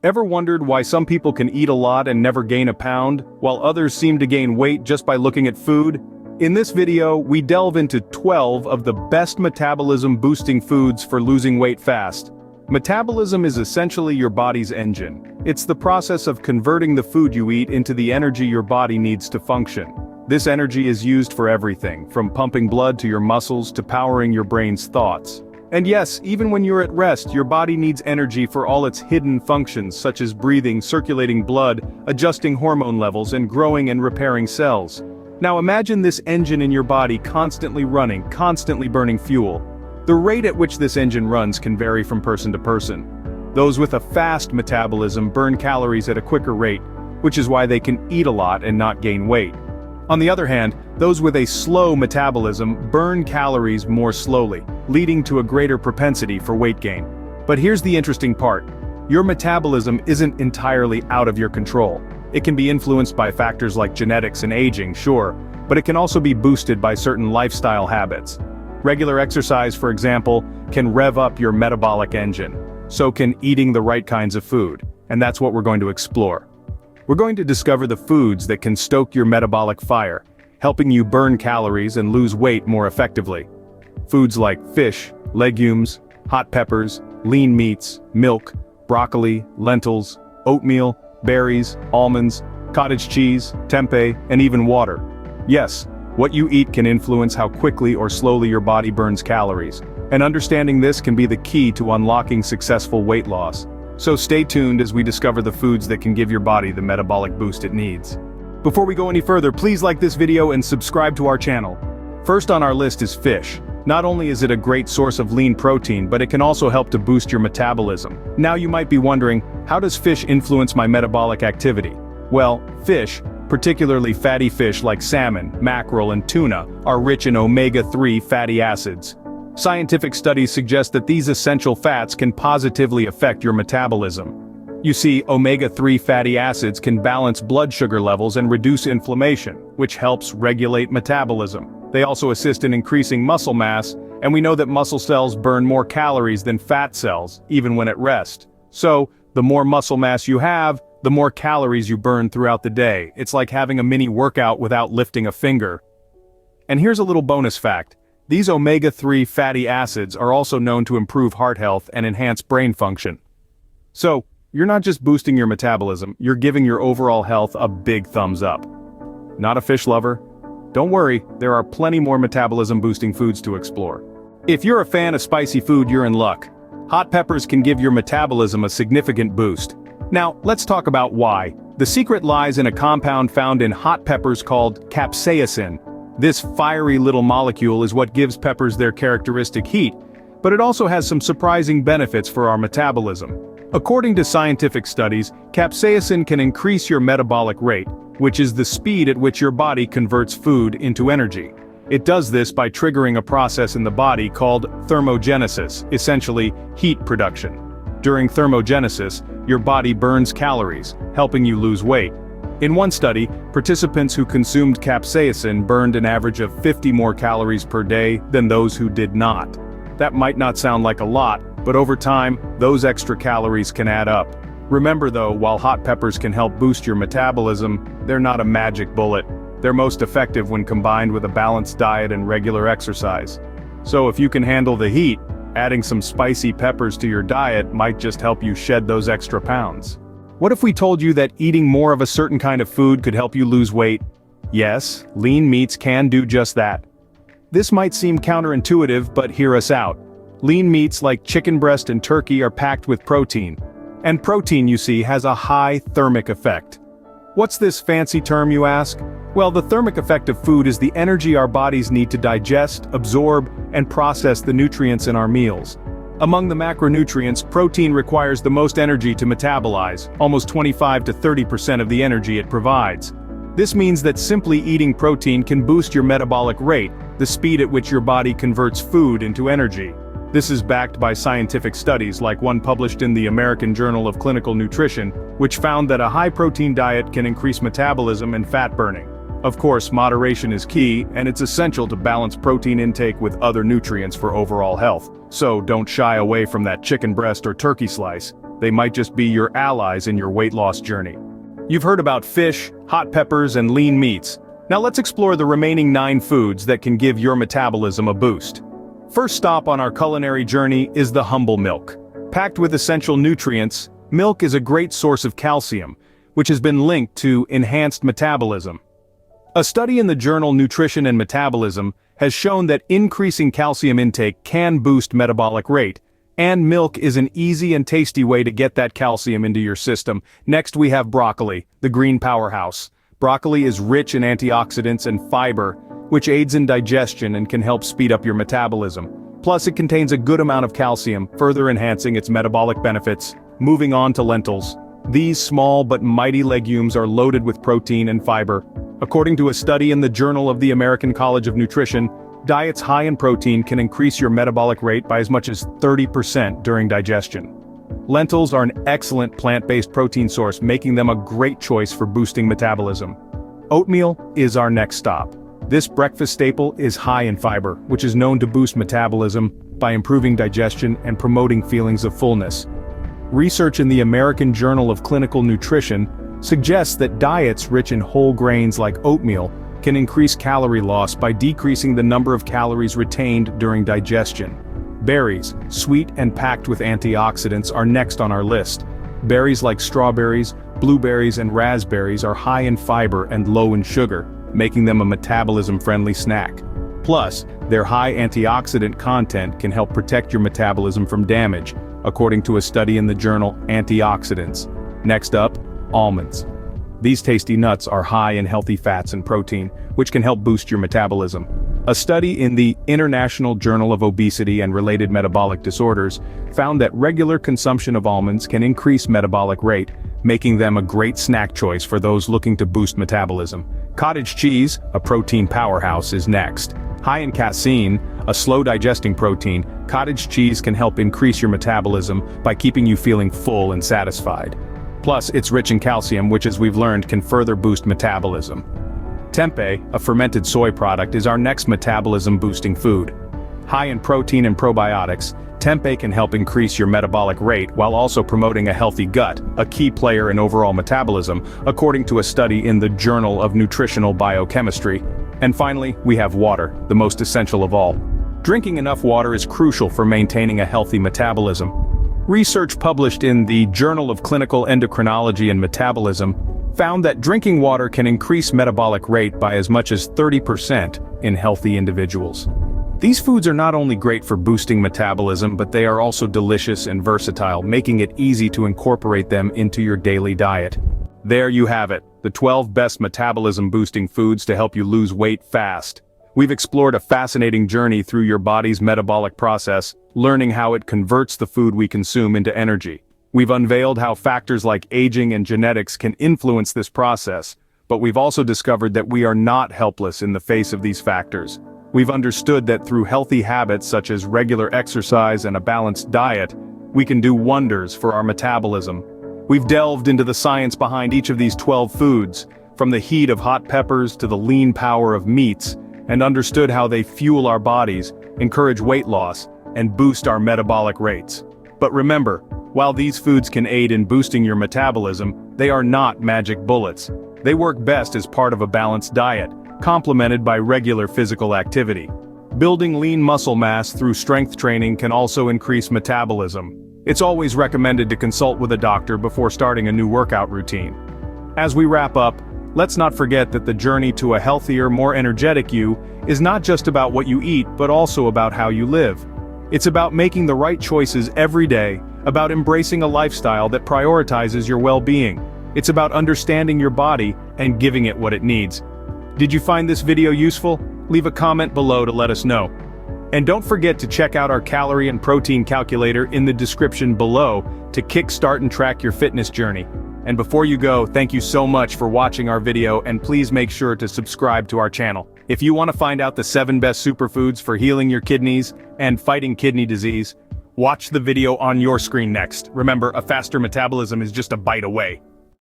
Ever wondered why some people can eat a lot and never gain a pound, while others seem to gain weight just by looking at food? In this video, we delve into 12 of the best metabolism-boosting foods for losing weight fast. Metabolism is essentially your body's engine. It's the process of converting the food you eat into the energy your body needs to function. This energy is used for everything, from pumping blood to your muscles to powering your brain's thoughts. And yes, even when you're at rest, your body needs energy for all its hidden functions such as breathing, circulating blood, adjusting hormone levels, and growing and repairing cells. Now imagine this engine in your body constantly running, constantly burning fuel. The rate at which this engine runs can vary from person to person. Those with a fast metabolism burn calories at a quicker rate, which is why they can eat a lot and not gain weight. On the other hand, those with a slow metabolism burn calories more slowly, leading to a greater propensity for weight gain. But here's the interesting part. Your metabolism isn't entirely out of your control. It can be influenced by factors like genetics and aging, sure, but it can also be boosted by certain lifestyle habits. Regular exercise, for example, can rev up your metabolic engine. So can eating the right kinds of food, and that's what we're going to explore. We're going to discover the foods that can stoke your metabolic fire, helping you burn calories and lose weight more effectively. Foods like fish, legumes, hot peppers, lean meats, milk, broccoli, lentils, oatmeal, berries, almonds, cottage cheese, tempeh, and even water. Yes, what you eat can influence how quickly or slowly your body burns calories, and understanding this can be the key to unlocking successful weight loss. So stay tuned as we discover the foods that can give your body the metabolic boost it needs. Before we go any further, please like this video and subscribe to our channel. First on our list is fish. Not only is it a great source of lean protein, but it can also help to boost your metabolism. Now you might be wondering, how does fish influence my metabolic activity? Well, fish, particularly fatty fish like salmon, mackerel, and tuna, are rich in omega-3 fatty acids. Scientific studies suggest that these essential fats can positively affect your metabolism. You see, omega-3 fatty acids can balance blood sugar levels and reduce inflammation, which helps regulate metabolism. They also assist in increasing muscle mass, and we know that muscle cells burn more calories than fat cells, even when at rest. So, the more muscle mass you have, the more calories you burn throughout the day. It's like having a mini workout without lifting a finger. And here's a little bonus fact. These omega-3 fatty acids are also known to improve heart health and enhance brain function. So, you're not just boosting your metabolism, you're giving your overall health a big thumbs up. Not a fish lover? Don't worry, there are plenty more metabolism-boosting foods to explore. If you're a fan of spicy food, you're in luck. Hot peppers can give your metabolism a significant boost. Now, let's talk about why. The secret lies in a compound found in hot peppers called capsaicin. This fiery little molecule is what gives peppers their characteristic heat, but it also has some surprising benefits for our metabolism. According to scientific studies, capsaicin can increase your metabolic rate, which is the speed at which your body converts food into energy. It does this by triggering a process in the body called thermogenesis, essentially heat production. During thermogenesis, your body burns calories, helping you lose weight. In one study, participants who consumed capsaicin burned an average of 50 more calories per day than those who did not. That might not sound like a lot, but over time, those extra calories can add up. Remember though, while hot peppers can help boost your metabolism, they're not a magic bullet. They're most effective when combined with a balanced diet and regular exercise. So if you can handle the heat, adding some spicy peppers to your diet might just help you shed those extra pounds. What if we told you that eating more of a certain kind of food could help you lose weight? Yes, lean meats can do just that. This might seem counterintuitive, but hear us out. Lean meats like chicken breast and turkey are packed with protein. And protein, you see, has a high thermic effect. What's this fancy term, you ask? Well, the thermic effect of food is the energy our bodies need to digest, absorb, and process the nutrients in our meals. Among the macronutrients, protein requires the most energy to metabolize, almost 25 to 30% of the energy it provides. This means that simply eating protein can boost your metabolic rate, the speed at which your body converts food into energy. This is backed by scientific studies like one published in the American Journal of Clinical Nutrition, which found that a high-protein diet can increase metabolism and fat burning. Of course, moderation is key, and it's essential to balance protein intake with other nutrients for overall health. So don't shy away from that chicken breast or turkey slice. they might just be your allies in your weight loss journey. You've heard about fish, hot peppers, and lean meats. Now let's explore the remaining 9 foods that can give your metabolism a boost. First stop on our culinary journey is the humble milk. Packed with essential nutrients, milk is a great source of calcium, which has been linked to enhanced metabolism. A study in the journal Nutrition and Metabolism has shown that increasing calcium intake can boost metabolic rate, and milk is an easy and tasty way to get that calcium into your system. Next we have broccoli, the green powerhouse. Broccoli is rich in antioxidants and fiber, which aids in digestion and can help speed up your metabolism. Plus it contains a good amount of calcium, further enhancing its metabolic benefits. Moving on to lentils. These small but mighty legumes are loaded with protein and fiber. According to a study in the Journal of the American College of Nutrition, diets high in protein can increase your metabolic rate by as much as 30% during digestion. Lentils are an excellent plant-based protein source, making them a great choice for boosting metabolism. Oatmeal is our next stop. This breakfast staple is high in fiber, which is known to boost metabolism by improving digestion and promoting feelings of fullness. Research in the American Journal of Clinical Nutrition suggests that diets rich in whole grains like oatmeal can increase calorie loss by decreasing the number of calories retained during digestion. Berries, sweet and packed with antioxidants, are next on our list. Berries like strawberries, blueberries, and raspberries are high in fiber and low in sugar, making them a metabolism-friendly snack. Plus, their high antioxidant content can help protect your metabolism from damage, according to a study in the journal Antioxidants. Next up, almonds. These tasty nuts are high in healthy fats and protein, which can help boost your metabolism. A study in the International Journal of Obesity and Related Metabolic Disorders found that regular consumption of almonds can increase metabolic rate, making them a great snack choice for those looking to boost metabolism. Cottage cheese, a protein powerhouse, is next. High in casein, a slow-digesting protein, cottage cheese can help increase your metabolism by keeping you feeling full and satisfied. Plus, it's rich in calcium, which, as we've learned, can further boost metabolism. Tempeh, a fermented soy product, is our next metabolism-boosting food. High in protein and probiotics, tempeh can help increase your metabolic rate while also promoting a healthy gut, a key player in overall metabolism, according to a study in the Journal of Nutritional Biochemistry. And finally, we have water, the most essential of all. Drinking enough water is crucial for maintaining a healthy metabolism. Research published in the Journal of Clinical Endocrinology and Metabolism found that drinking water can increase metabolic rate by as much as 30% in healthy individuals. These foods are not only great for boosting metabolism, but they are also delicious and versatile, making it easy to incorporate them into your daily diet. There you have it, the 12 best metabolism-boosting foods to help you lose weight fast. We've explored a fascinating journey through your body's metabolic process, learning how it converts the food we consume into energy. We've unveiled how factors like aging and genetics can influence this process, but we've also discovered that we are not helpless in the face of these factors. We've understood that through healthy habits such as regular exercise and a balanced diet, we can do wonders for our metabolism. We've delved into the science behind each of these 12 foods, from the heat of hot peppers to the lean power of meats, and understood how they fuel our bodies, encourage weight loss, and boost our metabolic rates. But remember, while these foods can aid in boosting your metabolism, they are not magic bullets. They work best as part of a balanced diet, complemented by regular physical activity. Building lean muscle mass through strength training can also increase metabolism. It's always recommended to consult with a doctor before starting a new workout routine. As we wrap up, let's not forget that the journey to a healthier, more energetic you is not just about what you eat, but also about how you live. It's about making the right choices every day, about embracing a lifestyle that prioritizes your well-being. It's about understanding your body and giving it what it needs. Did you find this video useful? Leave a comment below to let us know. And don't forget to check out our calorie and protein calculator in the description below to kickstart and track your fitness journey. And before you go, thank you so much for watching our video, and please make sure to subscribe to our channel. If you want to find out the 7 best superfoods for healing your kidneys and fighting kidney disease, watch the video on your screen next. Remember, a faster metabolism is just a bite away.